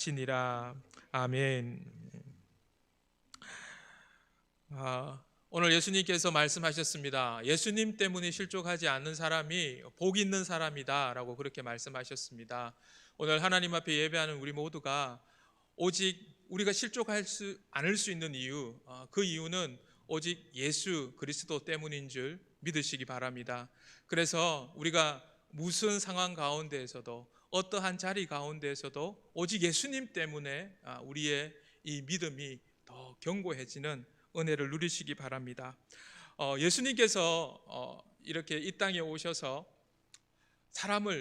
시니라. 아멘. 오늘 예수님께서 말씀하셨습니다. 예수님 때문에 실족하지 않는 사람이 복 있는 사람이다 라고 그렇게 말씀하셨습니다. 오늘 하나님 앞에 예배하는 우리 모두가 오직 우리가 실족하지 않을 수 있는 이유, 그 이유는 오직 예수 그리스도 때문인 줄 믿으시기 바랍니다. 그래서 우리가 무슨 상황 가운데에서도 어떠한 자리 가운데에서도 오직 예수님 때문에 우리의 이 믿음이 더 견고해지는 은혜를 누리시기 바랍니다. 예수님께서 이렇게 이 땅에 오셔서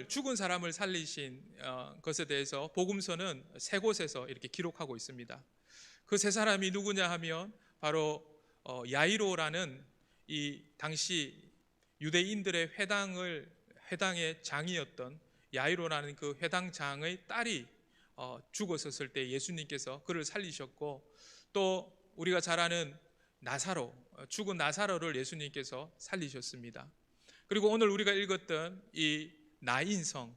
죽은 사람을 살리신 것에 대해서 복음서는 세 곳에서 이렇게 기록하고 있습니다. 그 세 사람이 누구냐 하면 바로 야이로라는 이 당시 유대인들의 회당의 장이었던 야이로라는 그 회당장의 딸이 죽었었을 때 예수님께서 그를 살리셨고, 또 우리가 잘 아는 죽은 나사로를 예수님께서 살리셨습니다. 그리고 오늘 우리가 읽었던 이 나인성,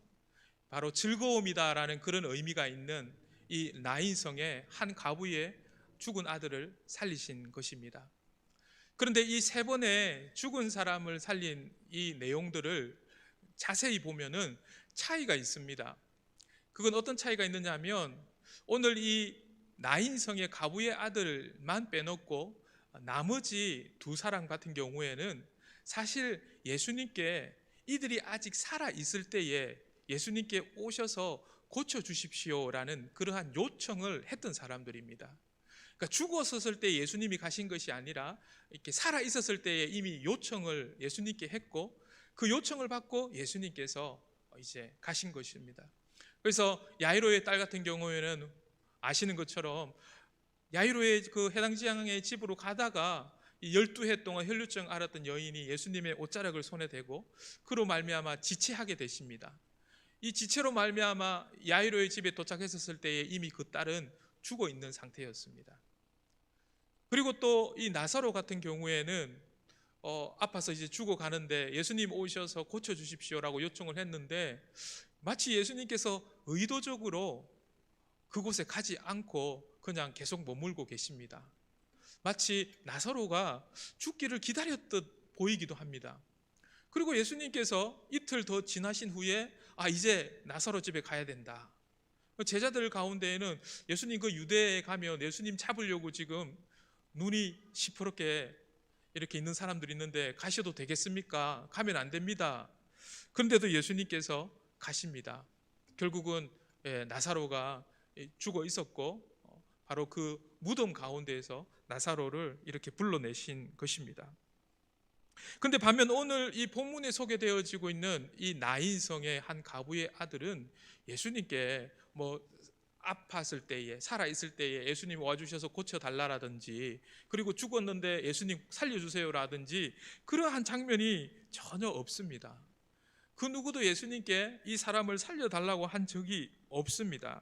바로 즐거움이다라는 그런 의미가 있는 이 나인성의 한 과부의 죽은 아들을 살리신 것입니다. 그런데 이 세 번의 죽은 사람을 살린 이 내용들을 자세히 보면은 차이가 있습니다. 그건 어떤 차이가 있느냐 하면, 오늘 이 나인성의 과부의 아들만 빼놓고 나머지 두 사람 같은 경우에는 사실 예수님께 이들이 아직 살아 있을 때에 예수님께 오셔서 고쳐주십시오라는 그러한 요청을 했던 사람들입니다. 그러니까 죽었었을 때 예수님이 가신 것이 아니라 이렇게 살아 있었을 때에 이미 요청을 예수님께 했고, 그 요청을 받고 예수님께서 이제 가신 것입니다. 그래서 야이로의 딸 같은 경우에는 아시는 것처럼 야이로의 그 해당 지방의 집으로 가다가 12해 동안 혈루증 앓았던 여인이 예수님의 옷자락을 손에 대고 그로 말미암아 지체하게 되십니다. 이 지체로 말미암아 야이로의 집에 도착했었을 때에 이미 그 딸은 죽어 있는 상태였습니다. 그리고 또 이 나사로 같은 경우에는 아파서 이제 죽어가는데 예수님 오셔서 고쳐주십시오라고 요청을 했는데, 마치 예수님께서 의도적으로 그곳에 가지 않고 그냥 계속 머물고 계십니다. 마치 나사로가 죽기를 기다렸듯 보이기도 합니다. 그리고 예수님께서 이틀 더 지나신 후에 이제 나사로 집에 가야 된다. 제자들 가운데에는 예수님 그 유대에 가면 예수님 잡으려고 지금 눈이 시퍼렇게 이렇게 있는 사람들이 있는데 가셔도 되겠습니까? 가면 안 됩니다. 그런데도 예수님께서 가십니다. 결국은 나사로가 죽어 있었고 바로 그 무덤 가운데에서 나사로를 이렇게 불러내신 것입니다. 그런데 반면 오늘 이 본문에 소개되어지고 있는 이 나인성의 한 과부의 아들은 예수님께 아팠을 때에, 살아있을 때에 예수님 와주셔서 고쳐달라라든지, 그리고 죽었는데 예수님 살려주세요라든지 그러한 장면이 전혀 없습니다. 그 누구도 예수님께 이 사람을 살려달라고 한 적이 없습니다.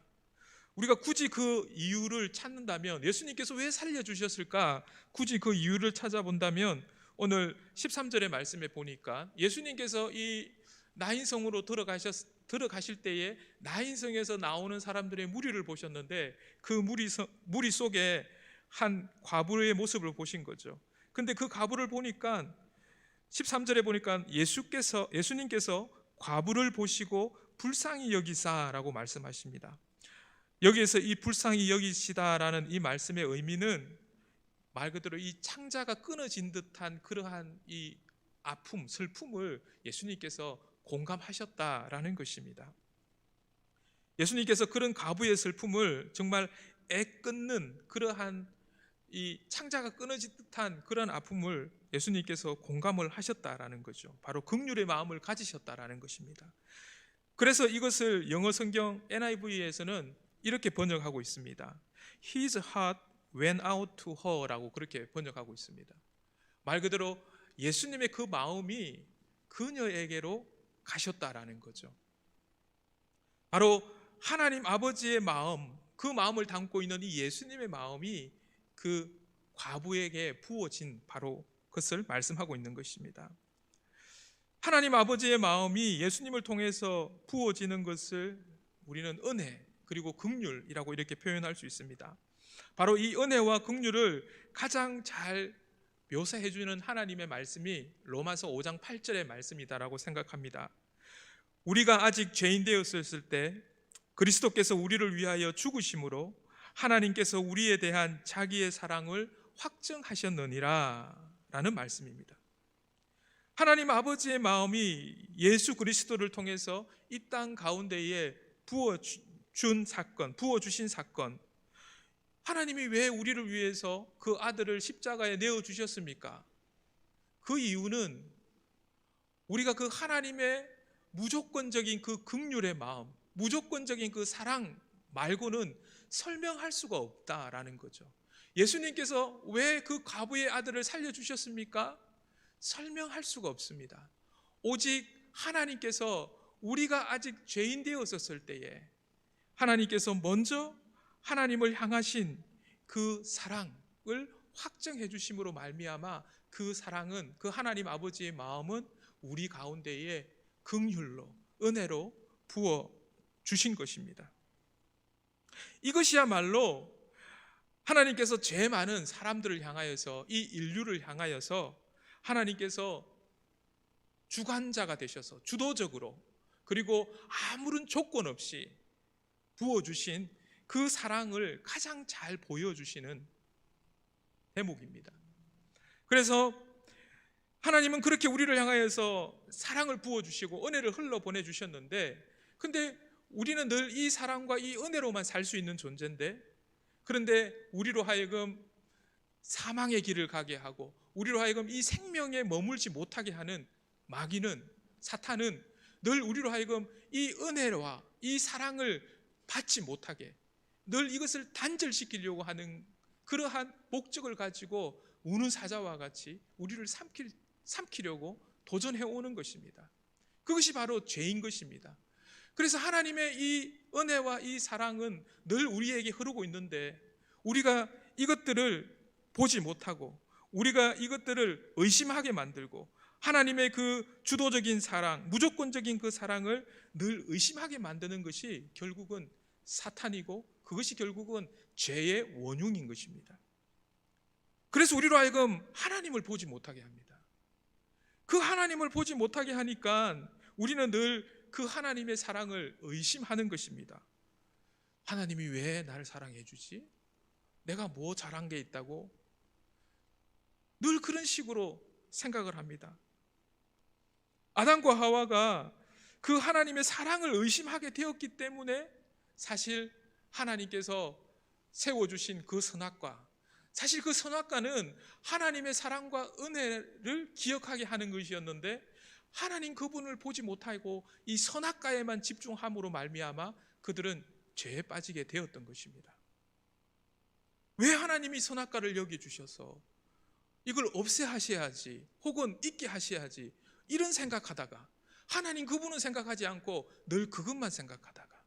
우리가 굳이 그 이유를 찾는다면, 예수님께서 왜 살려주셨을까 굳이 그 이유를 찾아본다면, 오늘 13절의 말씀에 보니까 예수님께서 이 나인성으로 들어가실 때에 나인성에서 나오는 사람들의 무리를 보셨는데 그 무리 속에 한 과부의 모습을 보신 거죠. 근데 그 과부를 보니까 13절에 보니까 예수님께서 과부를 보시고 불쌍히 여기사라고 말씀하십니다. 여기에서 이 불쌍히 여기시다라는 이 말씀의 의미는 말 그대로 이 창자가 끊어진 듯한 그러한 이 아픔, 슬픔을 예수님께서 공감하셨다라는 것입니다. 예수님께서 그런 과부의 슬픔을 정말 애끓는 그러한 이 창자가 끊어진 듯한 그런 아픔을 예수님께서 공감을 하셨다라는 거죠. 바로 긍휼의 마음을 가지셨다라는 것입니다. 그래서 이것을 영어 성경 NIV에서는 이렇게 번역하고 있습니다. His heart went out to her라고 그렇게 번역하고 있습니다. 말 그대로 예수님의 그 마음이 그녀에게로 가셨다라는 거죠. 바로 하나님 아버지의 마음, 그 마음을 담고 있는 이 예수님의 마음이 그 과부에게 부어진 바로 그것을 말씀하고 있는 것입니다. 하나님 아버지의 마음이 예수님을 통해서 부어지는 것을 우리는 은혜, 그리고 긍휼이라고 이렇게 표현할 수 있습니다. 바로 이 은혜와 긍휼을 가장 잘 묘사해 주는 하나님의 말씀이 로마서 5장 8절의 말씀이다라고 생각합니다. 우리가 아직 죄인 되었을 때 그리스도께서 우리를 위하여 죽으심으로 하나님께서 우리에 대한 자기의 사랑을 확증하셨느니라 라는 말씀입니다. 하나님 아버지의 마음이 예수 그리스도를 통해서 이 땅 가운데에 부어주신 사건, 하나님이 왜 우리를 위해서 그 아들을 십자가에 내어주셨습니까? 그 이유는 우리가 그 하나님의 무조건적인 그 긍휼의 마음, 무조건적인 그 사랑 말고는 설명할 수가 없다라는 거죠. 예수님께서 왜 그 과부의 아들을 살려주셨습니까? 설명할 수가 없습니다. 오직 하나님께서 우리가 아직 죄인 되었었을 때에 하나님께서 먼저 하나님을 향하신 그 사랑을 확정해 주심으로 말미암아 그 사랑은, 그 하나님 아버지의 마음은 우리 가운데에 긍휼로, 은혜로 부어 주신 것입니다. 이것이야말로 하나님께서 죄 많은 사람들을 향하여서, 이 인류를 향하여서 하나님께서 주관자가 되셔서 주도적으로, 그리고 아무런 조건 없이 부어주신 그 사랑을 가장 잘 보여주시는 대목입니다. 그래서 하나님은 그렇게 우리를 향하여서 사랑을 부어주시고 은혜를 흘러보내주셨는데, 근데 우리는 늘 이 사랑과 이 은혜로만 살 수 있는 존재인데, 그런데 우리로 하여금 사망의 길을 가게 하고 우리로 하여금 이 생명에 머물지 못하게 하는 마귀는, 사탄은 늘 우리로 하여금 이 은혜와 이 사랑을 받지 못하게, 늘 이것을 단절시키려고 하는 그러한 목적을 가지고 우는 사자와 같이 우리를 삼키려고 도전해 오는 것입니다. 그것이 바로 죄인 것입니다. 그래서 하나님의 이 은혜와 이 사랑은 늘 우리에게 흐르고 있는데, 우리가 이것들을 보지 못하고 우리가 이것들을 의심하게 만들고 하나님의 그 주도적인 사랑, 무조건적인 그 사랑을 늘 의심하게 만드는 것이 결국은 사탄이고, 그것이 결국은 죄의 원흉인 것입니다. 그래서 우리로 하여금 하나님을 보지 못하게 합니다. 그 하나님을 보지 못하게 하니까 우리는 늘 그 하나님의 사랑을 의심하는 것입니다. 하나님이 왜 나를 사랑해 주지? 내가 뭐 잘한 게 있다고? 늘 그런 식으로 생각을 합니다. 아담과 하와가 그 하나님의 사랑을 의심하게 되었기 때문에 사실 하나님께서 세워주신 그 선악과, 사실 그 선악과는 하나님의 사랑과 은혜를 기억하게 하는 것이었는데, 하나님 그분을 보지 못하고 이 선악과에만 집중함으로 말미암아 그들은 죄에 빠지게 되었던 것입니다. 왜 하나님이 선악과를 여겨주셔서 이걸 없애하셔야지, 혹은 잊게 하셔야지, 이런 생각하다가 하나님 그분은 생각하지 않고 늘 그것만 생각하다가,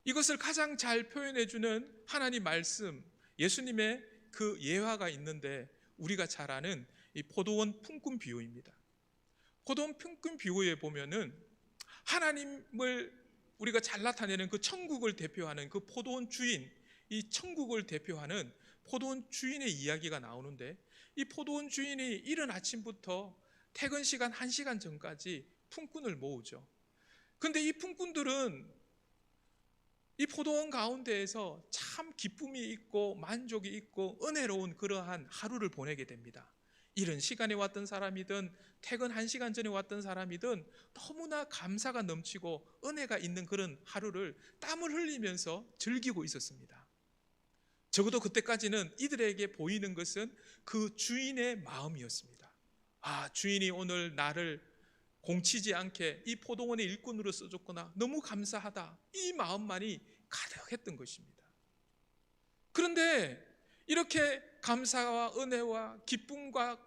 이것을 가장 잘 표현해주는 하나님 말씀, 예수님의 그 예화가 있는데, 우리가 잘 아는 이 포도원 품꾼 비유입니다. 포도원 품꾼 비유에 보면은 하나님을 우리가 잘 나타내는 그 천국을 대표하는 그 포도원 주인, 이 천국을 대표하는 포도원 주인의 이야기가 나오는데, 이 포도원 주인이 이른 아침부터 퇴근 시간 1시간 전까지 품꾼을 모으죠. 그런데 이 품꾼들은 이 포도원 가운데에서 참 기쁨이 있고 만족이 있고 은혜로운 그러한 하루를 보내게 됩니다. 이른 시간에 왔던 사람이든 퇴근 1시간 전에 왔던 사람이든 너무나 감사가 넘치고 은혜가 있는 그런 하루를 땀을 흘리면서 즐기고 있었습니다. 적어도 그때까지는 이들에게 보이는 것은 그 주인의 마음이었습니다. 아, 주인이 오늘 나를 공치지 않게 이 포도원의 일꾼으로 써줬구나, 너무 감사하다, 이 마음만이 가득했던 것입니다. 그런데 이렇게 감사와 은혜와 기쁨과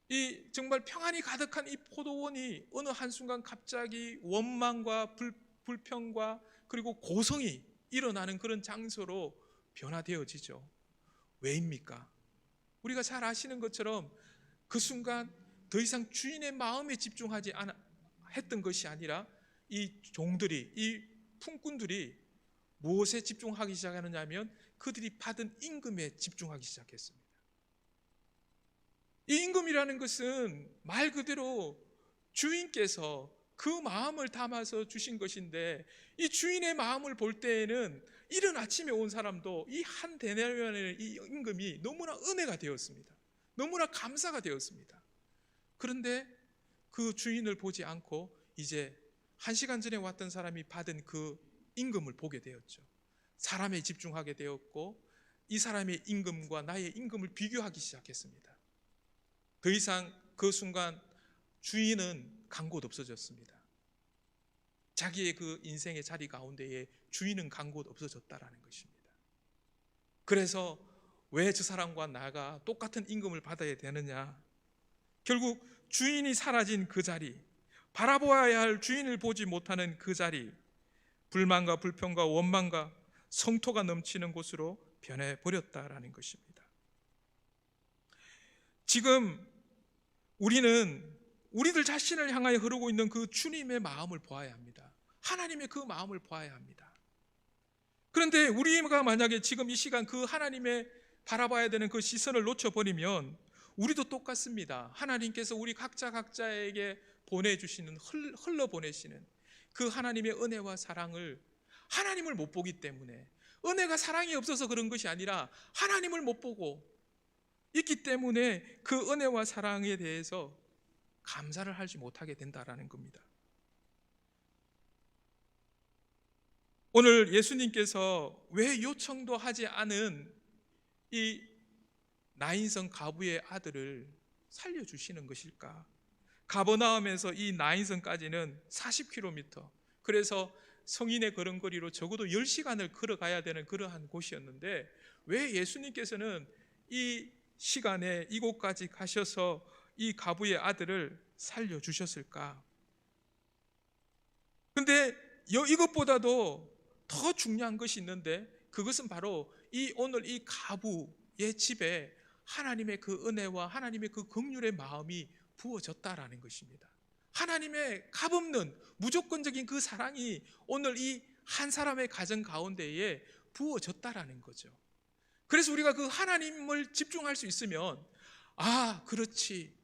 이 정말 평안이 가득한 이 포도원이 어느 한순간 갑자기 원망과 불평과 그리고 고성이 일어나는 그런 장소로 변화되어지죠. 왜입니까? 우리가 잘 아시는 것처럼 그 순간 더 이상 주인의 마음에 집중하지 했던 것이 아니라 이 종들이, 이 품꾼들이 무엇에 집중하기 시작하느냐면 그들이 받은 임금에 집중하기 시작했습니다. 이 임금이라는 것은 말 그대로 주인께서 그 마음을 담아서 주신 것인데, 이 주인의 마음을 볼 때에는 이른 아침에 온 사람도 이 한 데나리온의 이 임금이 너무나 은혜가 되었습니다. 너무나 감사가 되었습니다. 그런데 그 주인을 보지 않고 이제 1시간 전에 왔던 사람이 받은 그 임금을 보게 되었죠. 사람에 집중하게 되었고 이 사람의 임금과 나의 임금을 비교하기 시작했습니다. 더 이상 그 순간 주인은 간 곳 없어졌습니다. 자기의 그 인생의 자리 가운데에 주인은 간 곳 없어졌다라는 것입니다. 그래서 왜 저 사람과 나가 똑같은 임금을 받아야 되느냐? 결국 주인이 사라진 그 자리, 바라보아야 할 주인을 보지 못하는 그 자리, 불만과 불평과 원망과 성토가 넘치는 곳으로 변해버렸다라는 것입니다. 지금 우리들 자신을 향하여 흐르고 있는 그 주님의 마음을 보아야 합니다. 하나님의 그 마음을 보아야 합니다. 그런데 우리가 만약에 지금 이 시간 그 하나님의 바라봐야 되는 그 시선을 놓쳐버리면 우리도 똑같습니다. 하나님께서 우리 각자에게 보내주시는, 흘러보내시는 그 하나님의 은혜와 사랑을, 하나님을 못 보기 때문에, 은혜가 사랑이 없어서 그런 것이 아니라 하나님을 못 보고 있기 때문에 그 은혜와 사랑에 대해서 감사를 하지 못하게 된다라는 겁니다. 오늘 예수님께서 왜 요청도 하지 않은 이 나인성 과부의 아들을 살려주시는 것일까? 가버나움에서 이 나인성까지는 40km, 그래서 성인의 걸음거리로 적어도 10시간을 걸어가야 되는 그러한 곳이었는데 왜 예수님께서는 이 시간에 이곳까지 가셔서 이 과부의 아들을 살려주셨을까? 근데 이것보다도 더 중요한 것이 있는데, 그것은 바로 오늘 이 과부의 집에 하나님의 그 은혜와 하나님의 그 긍휼의 마음이 부어졌다라는 것입니다. 하나님의 값없는 무조건적인 그 사랑이 오늘 이 한 사람의 가정 가운데에 부어졌다라는 거죠. 그래서 우리가 그 하나님을 집중할 수 있으면, 그렇지,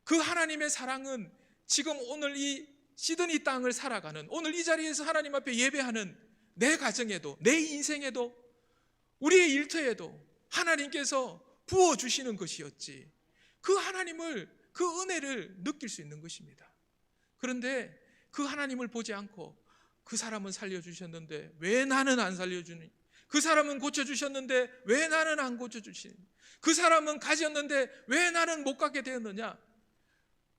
그 하나님의 사랑은 지금 오늘 이 시드니 땅을 살아가는, 오늘 이 자리에서 하나님 앞에 예배하는 내 가정에도, 내 인생에도, 우리의 일터에도 하나님께서 부어주시는 것이었지, 그 하나님을, 그 은혜를 느낄 수 있는 것입니다. 그런데 그 하나님을 보지 않고 그 사람은 살려주셨는데 왜 나는 안 살려주니? 그 사람은 고쳐주셨는데 왜 나는 안 고쳐주시니? 그 사람은 가졌는데 왜 나는 못 갖게 되었느냐?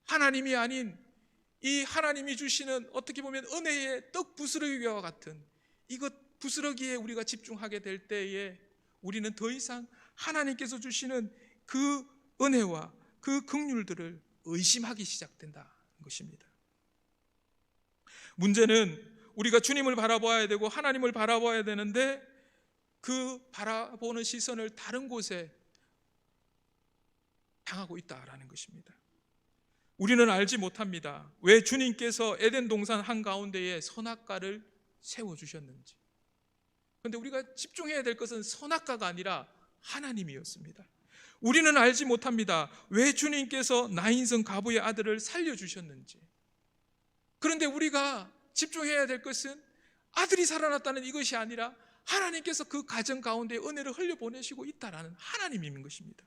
하나님이 아닌 이 하나님이 주시는, 어떻게 보면 은혜의 떡 부스러기와 같은 이것 부스러기에 우리가 집중하게 될 때에 우리는 더 이상 하나님께서 주시는 그 은혜와 그 긍휼들을 의심하기 시작된다는 것입니다. 문제는 우리가 주님을 바라봐야 되고 하나님을 바라봐야 되는데 그 바라보는 시선을 다른 곳에 향하고 있다라는 것입니다. 우리는 알지 못합니다. 왜 주님께서 에덴 동산 한가운데에 선악과를 세워주셨는지. 그런데 우리가 집중해야 될 것은 선악과가 아니라 하나님이었습니다. 우리는 알지 못합니다. 왜 주님께서 나인성 과부의 아들을 살려주셨는지. 그런데 우리가 집중해야 될 것은 아들이 살아났다는 이것이 아니라 하나님께서 그 가정 가운데 은혜를 흘려보내시고 있다는 하나님인 것입니다.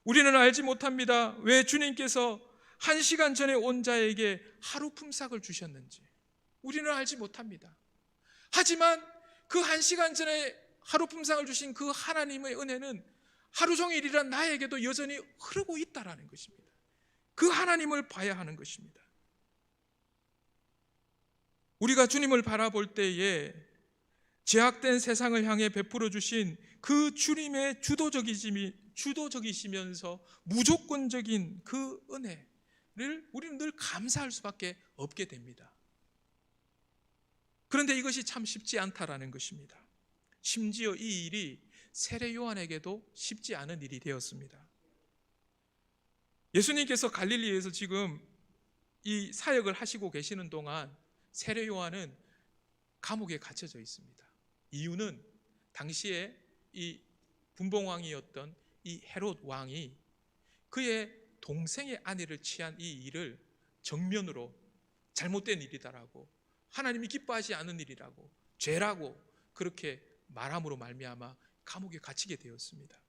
우리는 알지 못합니다. 왜 주님께서 1시간 전에 온 자에게 하루 품삯을 주셨는지. 우리는 알지 못합니다. 하지만 그 1시간 전에 하루 품삯을 주신 그 하나님의 은혜는 하루 종일 일한 나에게도 여전히 흐르고 있다는 것입니다. 그 하나님을 봐야 하는 것입니다. 우리가 주님을 바라볼 때에 제약된 세상을 향해 베풀어 주신 그 주님의 주도적이시면서 무조건적인 그 은혜를 우리는 늘 감사할 수밖에 없게 됩니다. 그런데 이것이 참 쉽지 않다라는 것입니다. 심지어 이 일이 세례 요한에게도 쉽지 않은 일이 되었습니다. 예수님께서 갈릴리에서 지금 이 사역을 하시고 계시는 동안 세례 요한은 감옥에 갇혀져 있습니다. 이유는 당시에 이 분봉왕이었던 이 헤롯 왕이 그의 동생의 아내를 취한 이 일을 정면으로 잘못된 일이다라고, 하나님이 기뻐하지 않은 일이라고, 죄라고 그렇게 말함으로 말미암아 감옥에 갇히게 되었습니다.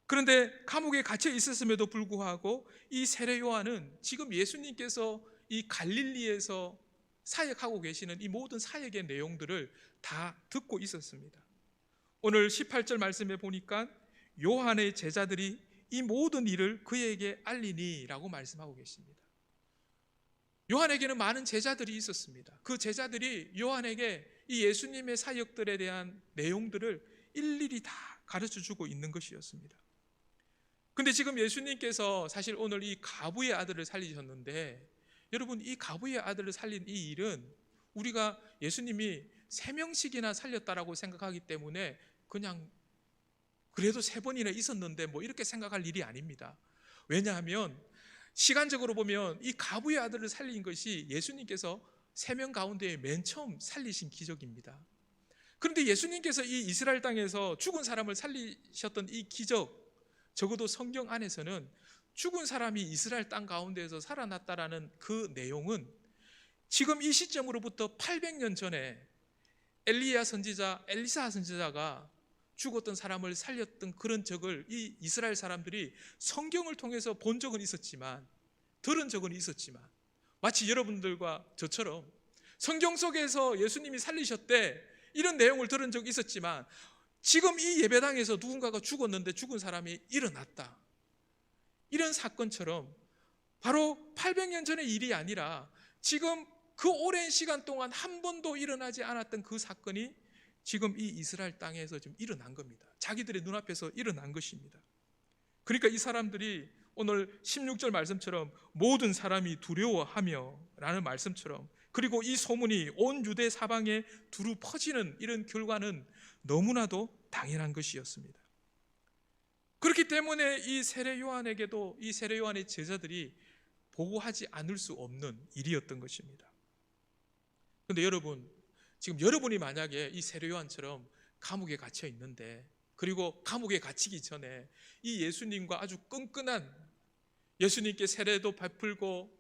그런데 감옥에 갇혀 있었음에도 불구하고 이 세례 요한은 지금 예수님께서 이 갈릴리에서 사역하고 계시는 이 모든 사역의 내용들을 다 듣고 있었습니다. 오늘 18절 말씀에 보니까 요한의 제자들이 이 모든 일을 그에게 알리니 라고 말씀하고 계십니다. 요한에게는 많은 제자들이 있었습니다. 그 제자들이 요한에게 이 예수님의 사역들에 대한 내용들을 일일이 다 가르쳐주고 있는 것이었습니다. 근데 지금 예수님께서 사실 오늘 이 가부의 아들을 살리셨는데, 여러분, 이 가부의 아들을 살린 이 일은 우리가 예수님이 3명씩이나 살렸다라고 생각하기 때문에 그냥 그래도 3번이나 있었는데 뭐 이렇게 생각할 일이 아닙니다. 왜냐하면 시간적으로 보면 이 가부의 아들을 살린 것이 예수님께서 3명 가운데 맨 처음 살리신 기적입니다. 그런데 예수님께서 이 이스라엘 땅에서 죽은 사람을 살리셨던 이 기적, 적어도 성경 안에서는 죽은 사람이 이스라엘 땅 가운데에서 살아났다라는 그 내용은 지금 이 시점으로부터 800년 전에 엘리야 선지자, 엘리사 선지자가 죽었던 사람을 살렸던 그런 적을 이 이스라엘 사람들이 성경을 통해서 본 적은 있었지만, 들은 적은 있었지만, 마치 여러분들과 저처럼 성경 속에서 예수님이 살리셨대 이런 내용을 들은 적이 있었지만, 지금 이 예배당에서 누군가가 죽었는데 죽은 사람이 일어났다, 이런 사건처럼 바로 800년 전의 일이 아니라 지금 그 오랜 시간 동안 한 번도 일어나지 않았던 그 사건이 지금 이 이스라엘 땅에서 좀 일어난 겁니다. 자기들의 눈앞에서 일어난 것입니다. 그러니까 이 사람들이 오늘 16절 말씀처럼 모든 사람이 두려워하며 라는 말씀처럼, 그리고 이 소문이 온 유대 사방에 두루 퍼지는 이런 결과는 너무나도 당연한 것이었습니다. 그렇기 때문에 이 세례 요한에게도 이 세례 요한의 제자들이 보고하지 않을 수 없는 일이었던 것입니다. 그런데 여러분, 지금 여러분이 만약에 이 세례 요한처럼 감옥에 갇혀 있는데, 그리고 감옥에 갇히기 전에 이 예수님과 아주 끈끈한, 예수님께 세례도 베풀고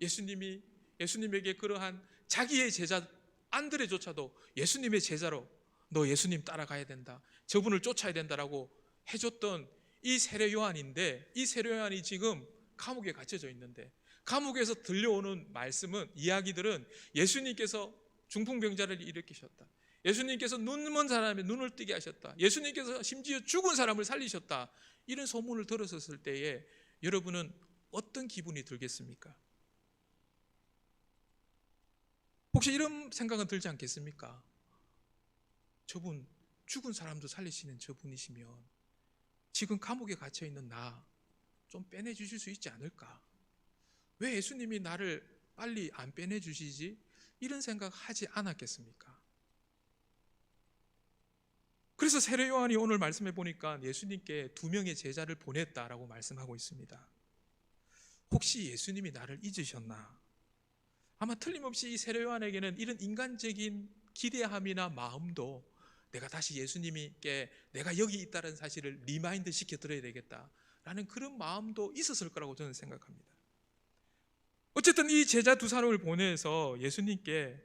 예수님에게 그러한 자기의 제자 안드레조차도 예수님의 제자로 너 예수님 따라가야 된다, 저분을 쫓아야 된다라고 해줬던 이 세례 요한인데, 이 세례 요한이 지금 감옥에 갇혀져 있는데, 감옥에서 들려오는 말씀은, 이야기들은 예수님께서 중풍병자를 일으키셨다, 예수님께서 눈먼 사람의 눈을 뜨게 하셨다, 예수님께서 심지어 죽은 사람을 살리셨다, 이런 소문을 들었을 때에 여러분은 어떤 기분이 들겠습니까? 혹시 이런 생각은 들지 않겠습니까? 저분, 죽은 사람도 살리시는 저분이시면 지금 감옥에 갇혀있는 나 좀 빼내주실 수 있지 않을까? 왜 예수님이 나를 빨리 안 빼내주시지? 이런 생각 하지 않았겠습니까? 그래서 세례 요한이 오늘 말씀해 보니까 예수님께 2명의 제자를 보냈다라고 말씀하고 있습니다. 혹시 예수님이 나를 잊으셨나? 아마 틀림없이 이 세례 요한에게는 이런 인간적인 기대함이나 마음도, 내가 다시 예수님께 내가 여기 있다는 사실을 리마인드 시켜드려야 되겠다라는 그런 마음도 있었을 거라고 저는 생각합니다. 어쨌든 이 제자 2사람을 보내서 예수님께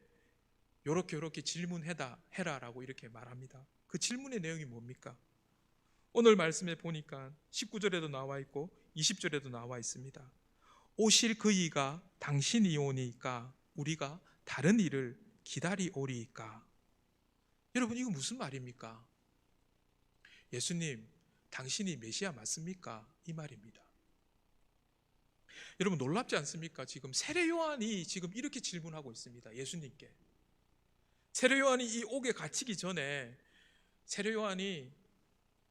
요렇게 질문해라라고 이렇게 말합니다. 그 질문의 내용이 뭡니까? 오늘 말씀에 보니까 19절에도 나와 있고 20절에도 나와 있습니다. 오실 그이가 당신이 오니까 우리가 다른 일을 기다리오리이까? 여러분, 이거 무슨 말입니까? 예수님, 당신이 메시아 맞습니까? 이 말입니다. 여러분, 놀랍지 않습니까? 지금 세례 요한이 지금 이렇게 질문하고 있습니다. 예수님께. 세례 요한이 이 옥에 갇히기 전에 세례 요한이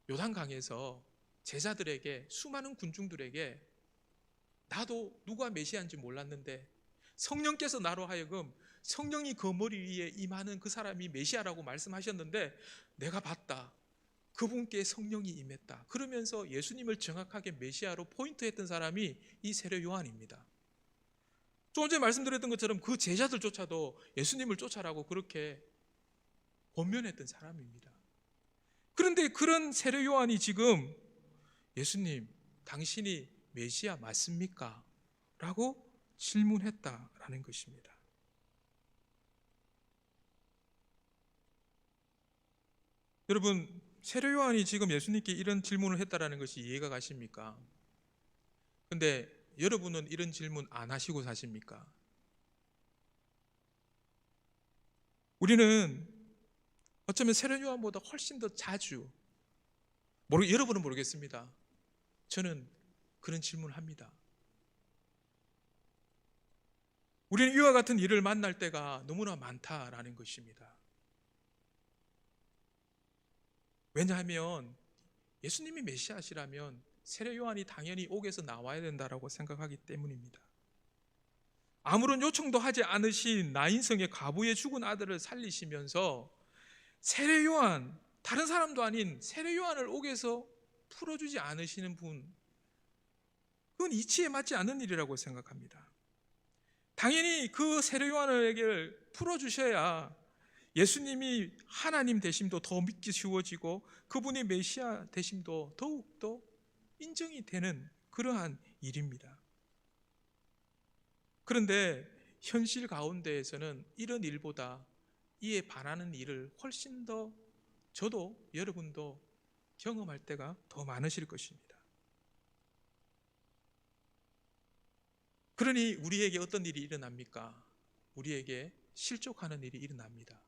요단강에서 제자들에게, 수많은 군중들에게 나도 누가 메시아인지 몰랐는데 성령께서 나로 하여금 성령이 그 머리 위에 임하는 그 사람이 메시아라고 말씀하셨는데 내가 봤다, 그분께 성령이 임했다, 그러면서 예수님을 정확하게 메시아로 포인트했던 사람이 이 세례 요한입니다. 조금 전에 말씀드렸던 것처럼 그 제자들조차도 예수님을 쫓아라고 그렇게 권면했던 사람입니다. 그런데 그런 세례 요한이 지금 예수님, 당신이 메시아 맞습니까? 라고 질문했다라는 것입니다. 여러분, 세례 요한이 지금 예수님께 이런 질문을 했다라는 것이 이해가 가십니까? 근데 여러분은 이런 질문 안 하시고 사십니까? 우리는 어쩌면 세례 요한보다 훨씬 더 자주, 여러분은 모르겠습니다. 저는 그런 질문을 합니다. 우리는 이와 같은 일을 만날 때가 너무나 많다라는 것입니다. 왜냐하면 예수님이 메시아시라면 세례 요한이 당연히 옥에서 나와야 된다라고 생각하기 때문입니다. 아무런 요청도 하지 않으신 나인성의 과부의 죽은 아들을 살리시면서 세례 요한, 다른 사람도 아닌 세례 요한을 옥에서 풀어주지 않으시는 분, 그건 이치에 맞지 않는 일이라고 생각합니다. 당연히 그 세례 요한에게 풀어주셔야 예수님이 하나님 되심도 더 믿기 쉬워지고 그분이 메시아 되심도 더욱더 인정이 되는 그러한 일입니다. 그런데 현실 가운데에서는 이런 일보다 이에 반하는 일을 훨씬 더 저도 여러분도 경험할 때가 더 많으실 것입니다. 그러니 우리에게 어떤 일이 일어납니까? 우리에게 실족하는 일이 일어납니다.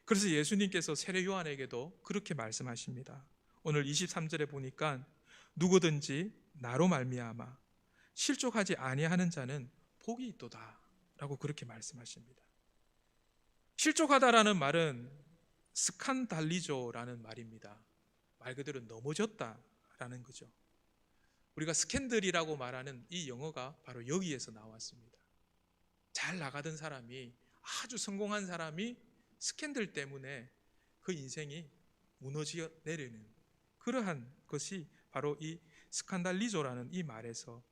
그래서 예수님께서 세례 요한에게도 그렇게 말씀하십니다. 오늘 23절에 보니까 누구든지 나로 말미암아 실족하지 아니하는 자는 복이 있도다 라고 그렇게 말씀하십니다. 실족하다라는 말은 스칸달리조라는 말입니다. 말 그대로 넘어졌다라는 거죠. 우리가 스캔들이라고 말하는 이 영어가 바로 여기에서 나왔습니다. 잘 나가던 사람이, 아주 성공한 사람이 스캔들 때문에 그 인생이 무너져 내리는 그러한 것이 바로 이 스칸달리조라는 이 말에서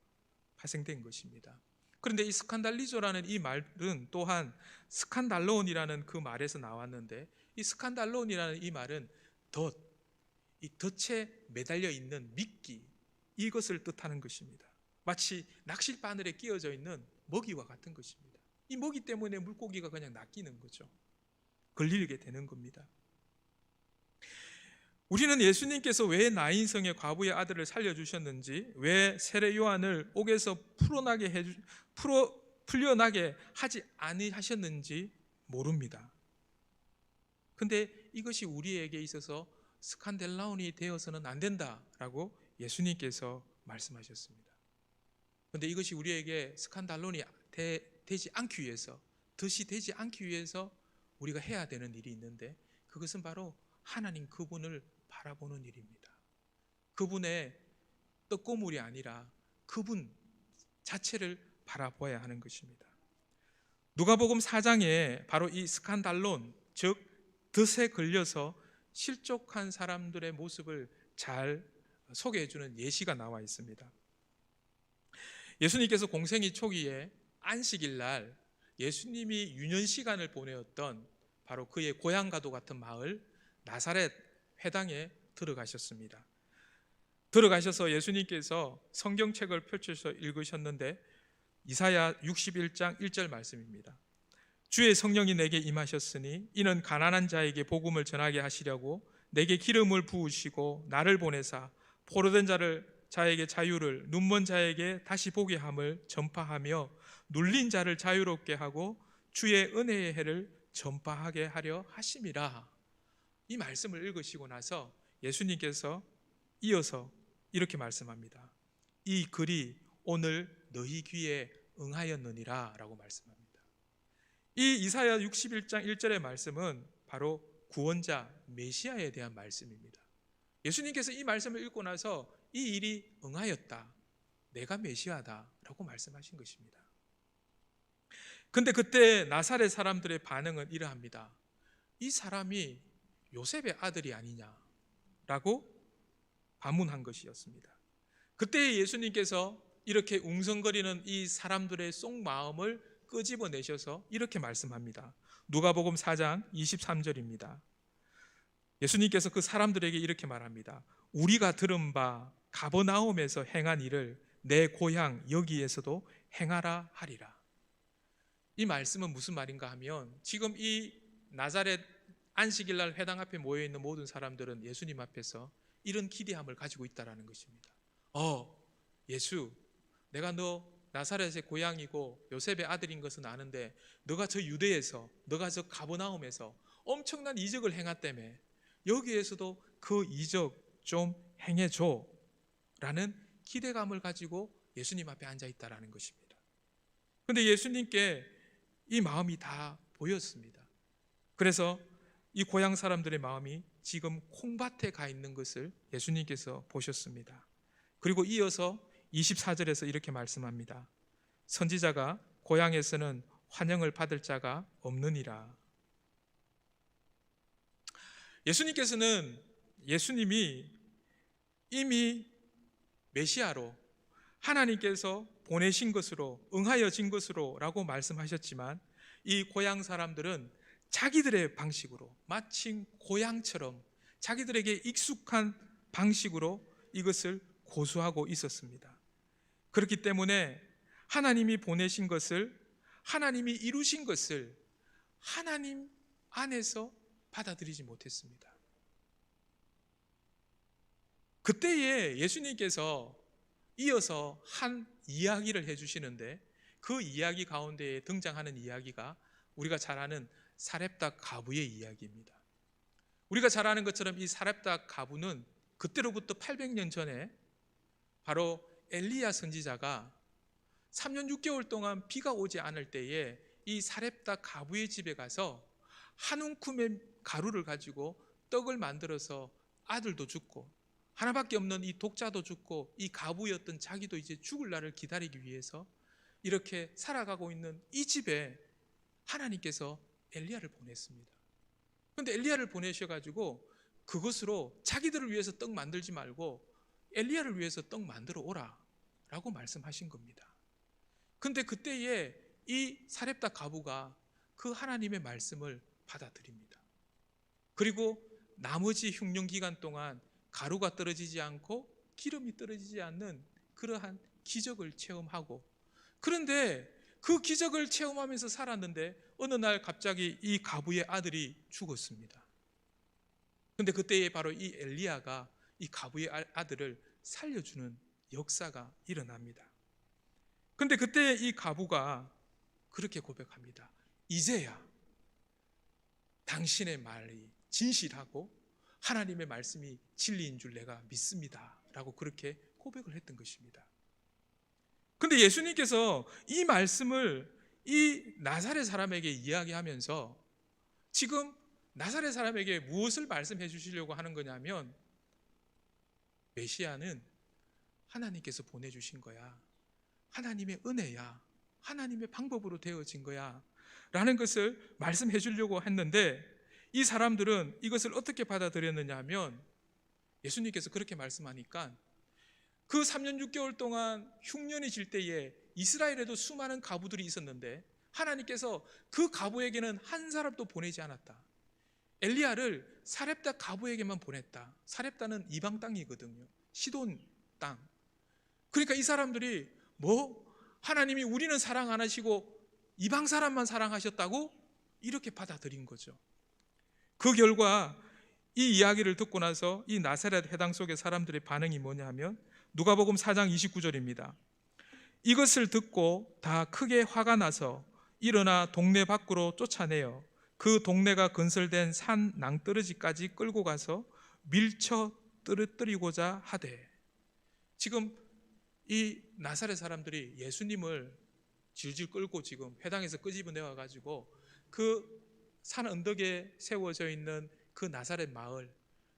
발생된 것입니다. 그런데 이 스칸달리조라는 이 말은 또한 스칸달론이라는 그 말에서 나왔는데, 이 스칸달론이라는 이 말은 덫, 이 덫에 매달려 있는 미끼, 이것을 뜻하는 것입니다. 마치 낚싯바늘에 끼어져 있는 먹이와 같은 것입니다. 이 먹이 때문에 물고기가 그냥 낚이는 거죠. 걸리게 되는 겁니다. 우리는 예수님께서 왜 나인성의 과부의 아들을 살려주셨는지, 왜 세례 요한을 옥에서 풀려나게 하지 아니하셨는지 모릅니다. 근데 이것이 우리에게 있어서 스칸델라온이 되어서는 안 된다라고 예수님께서 말씀하셨습니다. 그런데 이것이 우리에게 스칸달론이 되지 않기 위해서, 덫이 되지 않기 위해서 우리가 해야 되는 일이 있는데, 그것은 바로 하나님 그분을 바라보는 일입니다. 그분의 떡고물이 아니라 그분 자체를 바라봐야 하는 것입니다. 누가복음 4장에 바로 이 스칸달론, 즉 덫에 걸려서 실족한 사람들의 모습을 잘 소개해주는 예시가 나와 있습니다. 예수님께서 공생의 초기에 안식일 날 예수님이 유년 시간을 보내었던 바로 그의 고향과도 같은 마을 나사렛 회당에 들어가셨습니다. 들어가셔서 예수님께서 성경책을 펼쳐서 읽으셨는데, 이사야 61장 1절 말씀입니다. 주의 성령이 내게 임하셨으니 이는 가난한 자에게 복음을 전하게 하시려고 내게 기름을 부으시고 나를 보내사 포로된 자에게 자유를, 눈먼 자에게 다시 보게 함을 전파하며 눌린 자를 자유롭게 하고 주의 은혜의 해를 전파하게 하려 하심이라. 이 말씀을 읽으시고 나서 예수님께서 이어서 이렇게 말씀합니다. 이 글이 오늘 너희 귀에 응하였느니라 라고 말씀합니다. 이 이사야 61장 1절의 말씀은 바로 구원자 메시아에 대한 말씀입니다. 예수님께서 이 말씀을 읽고 나서 이 일이 응하였다, 내가 메시아다 라고 말씀하신 것입니다. 근데 그때 나사렛 사람들의 반응은 이러합니다. 이 사람이 요셉의 아들이 아니냐라고 반문한 것이었습니다. 그때 예수님께서 이렇게 웅성거리는 이 사람들의 속마음을 끄집어내셔서 이렇게 말씀합니다. 누가복음 4장 23절입니다. 예수님께서 그 사람들에게 이렇게 말합니다. 우리가 들은 바 가버나움에서 행한 일을 내 고향 여기에서도 행하라 하리라. 이 말씀은 무슨 말인가 하면, 지금 이 나사렛 안식일날 회당 앞에 모여있는 모든 사람들은 예수님 앞에서 이런 기대함을 가지고 있다는 것입니다. 예수, 내가 너 나사렛의 고향이고 요셉의 아들인 것은 아는데, 너가 저 유대에서, 너가 저 가버나움에서 엄청난 이적을 행했다며, 여기에서도 그 이적 좀 행해줘 라는 기대감을 가지고 예수님 앞에 앉아 있다는 것입니다. 그런데 예수님께 이 마음이 다 보였습니다. 그래서 이 고향 사람들의 마음이 지금 콩밭에 가 있는 것을 예수님께서 보셨습니다. 그리고 이어서 24절에서 이렇게 말씀합니다. 선지자가 고향에서는 환영을 받을 자가 없느니라. 예수님이 이미 메시아로, 하나님께서 보내신 것으로, 응하여진 것으로 라고 말씀하셨지만, 이 고향 사람들은 자기들의 방식으로, 마침 고향처럼 자기들에게 익숙한 방식으로 이것을 고수하고 있었습니다. 그렇기 때문에 하나님이 보내신 것을, 하나님이 이루신 것을 하나님 안에서 받아들이지 못했습니다. 그때에 예수님께서 이어서 한 이야기를 해주시는데, 그 이야기 가운데에 등장하는 이야기가 우리가 잘 아는 사렙다 가부의 이야기입니다. 우리가 잘 아는 것처럼 이 사렙다 가부는 그때로부터 800년 전에 바로 엘리야 선지자가 3년 6개월 동안 비가 오지 않을 때에 이 사렙다 가부의 집에 가서 한 움큼의 가루를 가지고 떡을 만들어서 아들도 죽고 하나밖에 없는 이 독자도 죽고 이 가부였던 자기도 이제 죽을 날을 기다리기 위해서 이렇게 살아가고 있는 이 집에 하나님께서 엘리야를 보냈습니다. 그런데 엘리야를 보내셔가지고 그것으로 자기들을 위해서 떡 만들지 말고 엘리야를 위해서 떡 만들어 오라 라고 말씀하신 겁니다. 그런데 그때에 이 사렙다 가부가 그 하나님의 말씀을 받아들입니다. 그리고 나머지 흉년 기간 동안 가루가 떨어지지 않고 기름이 떨어지지 않는 그러한 기적을 체험하고, 그런데 그 기적을 체험하면서 살았는데 어느 날 갑자기 이 가부의 아들이 죽었습니다. 그런데 그때에 바로 이 엘리야가 이 가부의 아들을 살려주는 역사가 일어납니다. 그런데 그때 이 가부가 그렇게 고백합니다. 이제야 당신의 말이 진실하고 하나님의 말씀이 진리인 줄 내가 믿습니다 라고 그렇게 고백을 했던 것입니다. 그런데 예수님께서 이 말씀을 이 나사렛 사람에게 이야기하면서 지금 나사렛 사람에게 무엇을 말씀해 주시려고 하는 거냐면, 메시아는 하나님께서 보내주신 거야, 하나님의 은혜야, 하나님의 방법으로 되어진 거야 라는 것을 말씀해 주려고 했는데, 이 사람들은 이것을 어떻게 받아들였느냐 하면, 예수님께서 그렇게 말씀하니까 그 3년 6개월 동안 흉년이 질 때에 이스라엘에도 수많은 가부들이 있었는데 하나님께서 그 가부에게는 한 사람도 보내지 않았다. 엘리야를 사렙다 가부에게만 보냈다. 사렙다는 이방 땅이거든요. 시돈 땅. 그러니까 이 사람들이 하나님이 우리는 사랑 안 하시고 이방 사람만 사랑하셨다고 이렇게 받아들인 거죠. 그 결과 이 이야기를 듣고 나서 이 나사렛 회당 속의 사람들의 반응이 뭐냐 하면, 누가복음 4장 29절입니다. 이것을 듣고 다 크게 화가 나서 일어나 동네 밖으로 쫓아내어 그 동네가 건설된 산 낭떠러지까지 끌고 가서 밀쳐 떨어뜨리고자 하되. 지금 이 나사렛 사람들이 예수님을 질질 끌고 지금 회당에서 끄집어내와 가지고 그 산 언덕에 세워져 있는 그 나사렛 마을,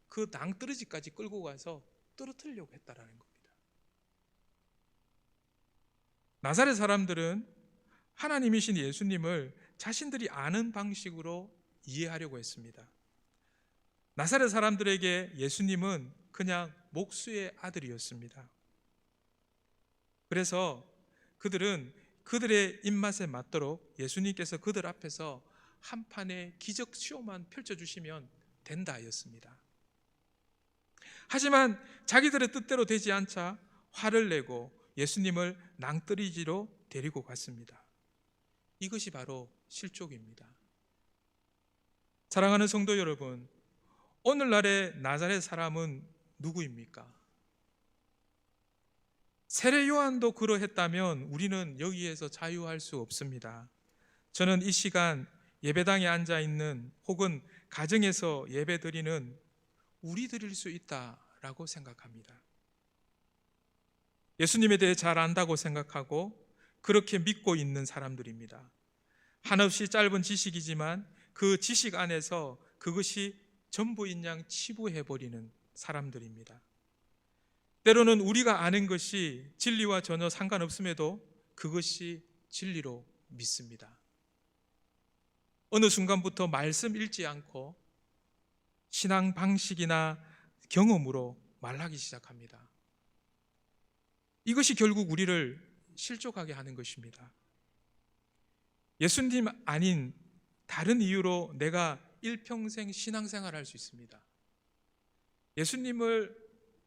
그 낭떠러지까지 끌고 가서 떨어뜨리려고 했다라는 겁니다. 나사렛 사람들은 하나님이신 예수님을 자신들이 아는 방식으로 이해하려고 했습니다. 나사렛 사람들에게 예수님은 그냥 목수의 아들이었습니다. 그래서 그들은 그들의 입맛에 맞도록 예수님께서 그들 앞에서 한 판의 기적 쇼만 펼쳐주시면 된다였습니다. 하지만 자기들의 뜻대로 되지 않자 화를 내고 예수님을 낭떠러지로 데리고 갔습니다. 이것이 바로 실족입니다. 사랑하는 성도 여러분, 오늘날의 나자렛 사람은 누구입니까? 세례 요한도 그러했다면 우리는 여기에서 자유할 수 없습니다. 저는 이 시간 예배당에 앉아 있는 혹은 가정에서 예배 드리는 우리들일 수 있다라고 생각합니다. 예수님에 대해 잘 안다고 생각하고 그렇게 믿고 있는 사람들입니다. 한없이 짧은 지식이지만 그 지식 안에서 그것이 전부인 양 치부해버리는 사람들입니다. 때로는 우리가 아는 것이 진리와 전혀 상관없음에도 그것이 진리로 믿습니다. 어느 순간부터 말씀 읽지 않고 신앙 방식이나 경험으로 말하기 시작합니다. 이것이 결국 우리를 실족하게 하는 것입니다. 예수님 아닌 다른 이유로 내가 일평생 신앙생활을 할 수 있습니다. 예수님을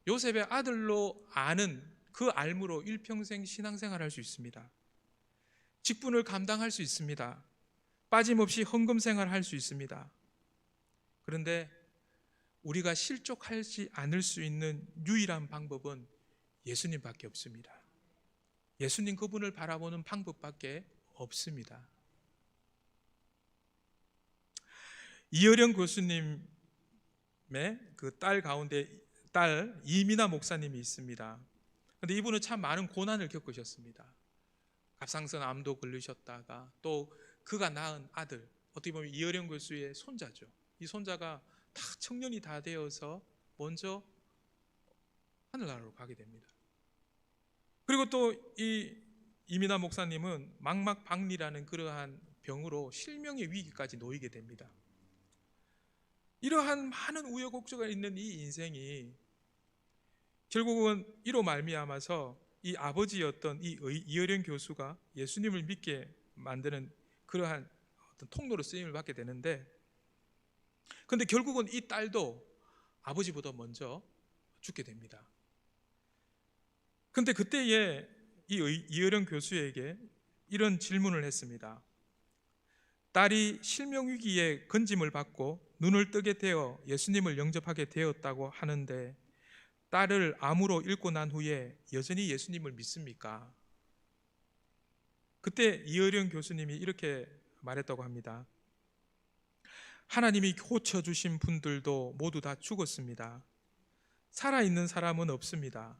요셉의 아들로 아는 그 알므로 일평생 신앙생활을 할 수 있습니다. 직분을 감당할 수 있습니다. 빠짐없이 헌금생활을 할 수 있습니다. 그런데 우리가 실족하지 않을 수 있는 유일한 방법은 예수님밖에 없습니다. 예수님 그분을 바라보는 방법밖에 없습니다. 이어령 교수님의 그 딸 가운데 딸 이민아 목사님이 있습니다. 그런데 이분은 참 많은 고난을 겪으셨습니다. 갑상선 암도 걸리셨다가 또 그가 낳은 아들, 어떻게 보면 이어령 교수의 손자죠. 이 손자가 다 청년이 다 되어서 먼저 하늘나라로 가게 됩니다. 그리고 또 이 이민아 목사님은 망막박리라는 그러한 병으로 실명의 위기까지 놓이게 됩니다. 이러한 많은 우여곡절가 있는 이 인생이 결국은 이로 말미암아서 이 아버지였던 이 이어령 교수가 예수님을 믿게 만드는 그러한 어떤 통로로 쓰임을 받게 되는데, 그런데 결국은 이 딸도 아버지보다 먼저 죽게 됩니다. 그런데 그때에 이 이어령 교수에게 이런 질문을 했습니다. 딸이 실명위기에 건짐을 받고 눈을 뜨게 되어 예수님을 영접하게 되었다고 하는데 딸을 암으로 잃고 난 후에 여전히 예수님을 믿습니까? 그때 이어령 교수님이 이렇게 말했다고 합니다. 하나님이 고쳐주신 분들도 모두 다 죽었습니다. 살아있는 사람은 없습니다.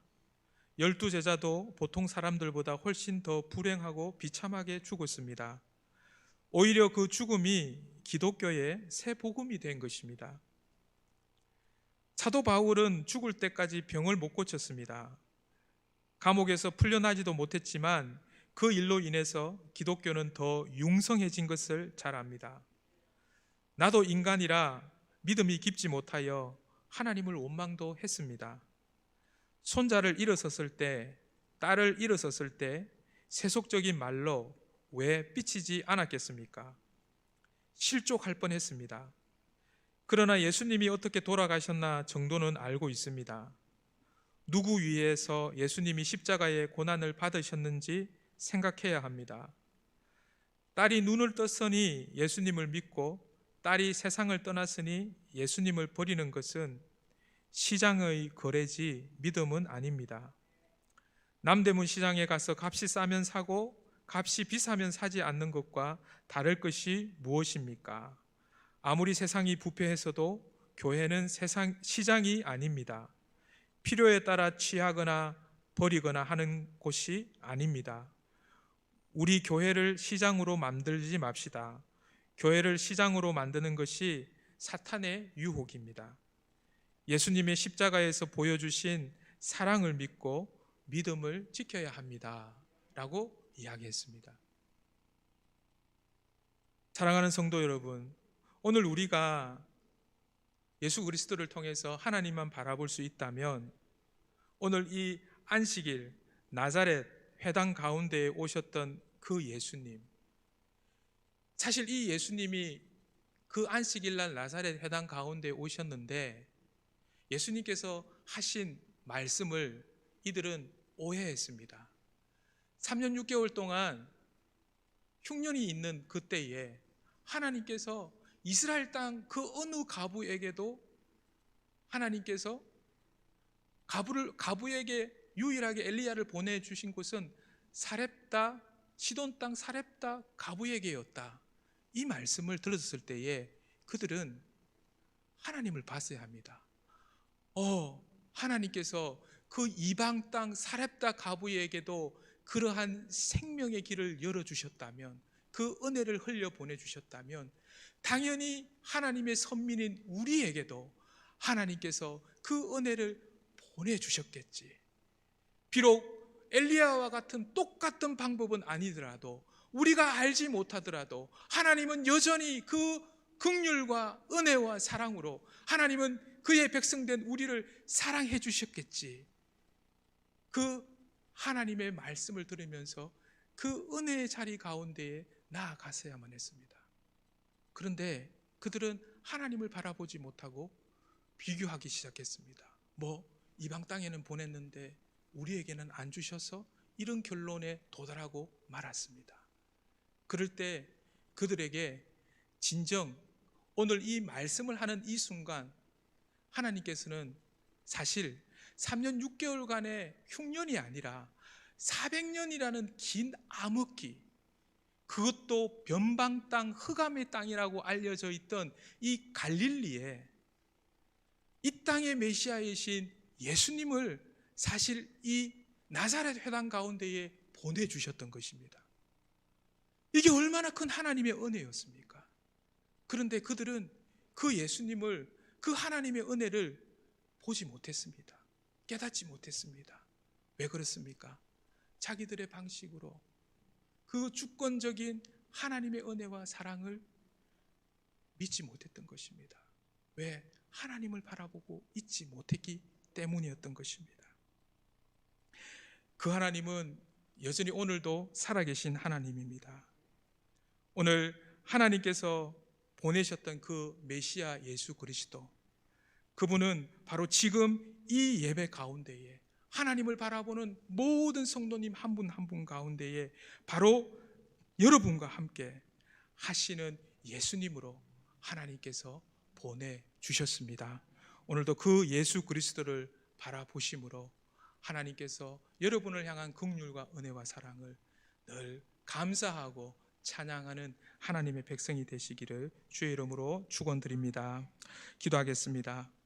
12제자도 보통 사람들보다 훨씬 더 불행하고 비참하게 죽었습니다. 오히려 그 죽음이 기독교의 새 복음이 된 것입니다. 사도 바울은 죽을 때까지 병을 못 고쳤습니다. 감옥에서 풀려나지도 못했지만 그 일로 인해서 기독교는 더 융성해진 것을 잘 압니다. 나도 인간이라 믿음이 깊지 못하여 하나님을 원망도 했습니다. 손자를 잃었었을 때, 딸을 잃었었을 때 세속적인 말로 왜 삐치지 않았겠습니까? 실족할 뻔했습니다. 그러나 예수님이 어떻게 돌아가셨나 정도는 알고 있습니다. 누구 위해서 예수님이 십자가의 고난을 받으셨는지 생각해야 합니다. 딸이 눈을 떴으니 예수님을 믿고 딸이 세상을 떠났으니 예수님을 버리는 것은 시장의 거래지 믿음은 아닙니다. 남대문 시장에 가서 값이 싸면 사고 값이 비싸면 사지 않는 것과 다를 것이 무엇입니까? 아무리 세상이 부패해서도 교회는 시장이 아닙니다. 필요에 따라 취하거나 버리거나 하는 곳이 아닙니다. 우리 교회를 시장으로 만들지 맙시다. 교회를 시장으로 만드는 것이 사탄의 유혹입니다. 예수님의 십자가에서 보여주신 사랑을 믿고 믿음을 지켜야 합니다 라고 이야기했습니다. 사랑하는 성도 여러분, 오늘 우리가 예수 그리스도를 통해서 하나님만 바라볼 수 있다면 오늘 이 안식일 나자렛 회당 가운데에 오셨던 그 예수님, 사실 이 예수님이 그 안식일 날 나사렛 회당 가운데 오셨는데 예수님께서 하신 말씀을 이들은 오해했습니다. 3년 6개월 동안 흉년이 있는 그때에 하나님께서 이스라엘 땅 그 어느 가부에게도 하나님께서 가부에게 유일하게 엘리야를 보내주신 곳은 사렙다, 시돈 땅 사렙다 가부에게였다. 이 말씀을 들었을 때에 그들은 하나님을 봤어야 합니다. 하나님께서 그 이방 땅 사렙다 가부에게도 그러한 생명의 길을 열어주셨다면, 그 은혜를 흘려 보내주셨다면 당연히 하나님의 선민인 우리에게도 하나님께서 그 은혜를 보내주셨겠지. 비록 엘리야와 같은 똑같은 방법은 아니더라도, 우리가 알지 못하더라도 하나님은 여전히 그 긍휼과 은혜와 사랑으로 하나님은 그의 백성된 우리를 사랑해 주셨겠지. 그 하나님의 말씀을 들으면서 그 은혜의 자리 가운데에 나아갔어야만 했습니다. 그런데 그들은 하나님을 바라보지 못하고 비교하기 시작했습니다. 이방 땅에는 보냈는데 우리에게는 안 주셔서, 이런 결론에 도달하고 말았습니다. 그럴 때 그들에게 진정 오늘 이 말씀을 하는 이 순간 하나님께서는 사실 3년 6개월간의 흉년이 아니라 400년이라는 긴 암흑기, 그것도 변방 땅, 흑암의 땅이라고 알려져 있던 이 갈릴리에 이 땅의 메시아이신 예수님을 사실 이 나사렛 회당 가운데에 보내주셨던 것입니다. 이게 얼마나 큰 하나님의 은혜였습니까? 그런데 그들은 그 예수님을, 그 하나님의 은혜를 보지 못했습니다. 깨닫지 못했습니다. 왜 그렇습니까? 자기들의 방식으로 그 주권적인 하나님의 은혜와 사랑을 믿지 못했던 것입니다. 왜? 하나님을 바라보고 있지 못했기 때문이었던 것입니다. 그 하나님은 여전히 오늘도 살아계신 하나님입니다. 오늘 하나님께서 보내셨던 그 메시아 예수 그리스도, 그분은 바로 지금 이 예배 가운데에 하나님을 바라보는 모든 성도님 한 분 한 분 가운데에 바로 여러분과 함께 하시는 예수님으로 하나님께서 보내주셨습니다. 오늘도 그 예수 그리스도를 바라보심으로 하나님께서 여러분을 향한 긍휼과 은혜와 사랑을 늘 감사하고 찬양하는 하나님의 백성이 되시기를 주의 이름으로 축원드립니다. 기도하겠습니다.